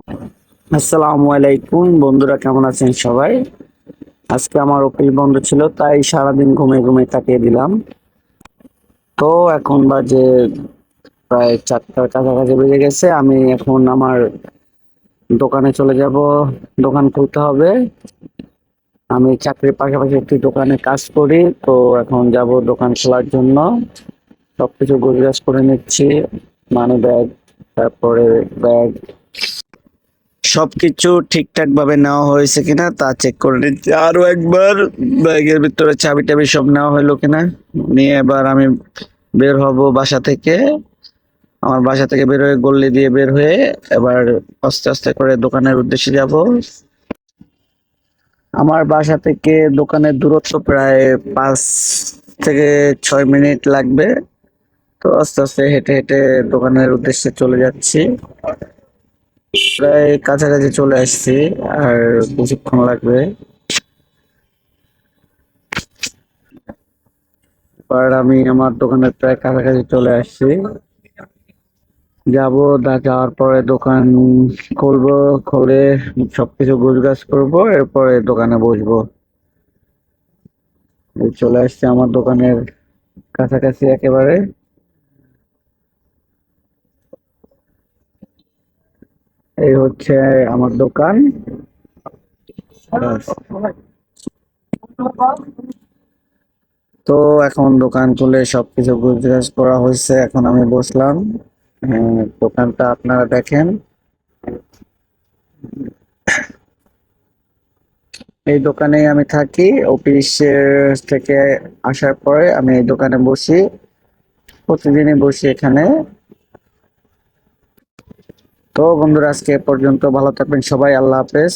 আসসালামু আলাইকুম বন্ধুরা, কেমন আছেন সবাই? আজকে আমার অফিস বন্ধ ছিল, তাই সারাদিন ঘুমিয়ে ঘুমিয়ে কাটিয়ে দিলাম। তো এখন বাজে প্রায় 4টার কাছাকাছি বেজে গেছে। আমি এখন আমার দোকানে চলে যাব। দোকান খুলতে হবে। আমি চাকরির পাশাপাশি একটি দোকানে কাজ করি। তো এখন যাব দোকান খোলার জন্য। সবকিছু গোছগাছ করে নিচ্ছি। মানি ব্যাগ, তারপরে ব্যাগ, সবকিছু ঠিকঠাক ভাবে নেওয়া হয়েছে কিনা তা চেক করে নিচ্ছি আরো একবার। ব্যাগের ভিতরে চাবি টাবি সব নেওয়া হলো কিনা নিয়ে এবার আমি বের হব বাসা থেকে। আমার বাসা থেকে বের হয়ে গল্লি দিয়ে বের হয়ে এবার আস্তে আস্তে করে দোকানের উদ্দেশ্যে যাব। আমার বাসা থেকে দোকানের দূরত্ব প্রায় 5 থেকে 6 মিনিট লাগবে। তো আস্তে আস্তে হেঁটে হেঁটে দোকানের উদ্দেশ্যে চলে যাচ্ছি। প্রায় কাছাকাছি চলে আসছি। আর কিছুক্ষণ লাগবে। এবার আমি আমার দোকানের প্রায় কাছাকাছি চলে আসছি। যাবো, যাওয়ার পরে দোকান খুলবো। খুলে সবকিছু গোছগাছ করবো, এরপরে দোকানে বসবো। এই চলে আসছে আমার দোকানের কাছাকাছি একেবারে। এই হচ্ছে আমার দোকান। ব্যাস। তো এখন দোকান খুলে সবকিছু গোছগাছ করা হয়েছে, এখন আমি বসলাম। দোকানটা আপনারা দেখেন। এই দোকানেই আমি থাকি। অফিসের থেকে আসার পরে আমি এই দোকানে বসি। প্রতিদিনই বসি এখানে। তো বন্ধুরা, আজকে এ পর্যন্ত। ভালো থাকবেন সবাই। আল্লাহ হাফেজ।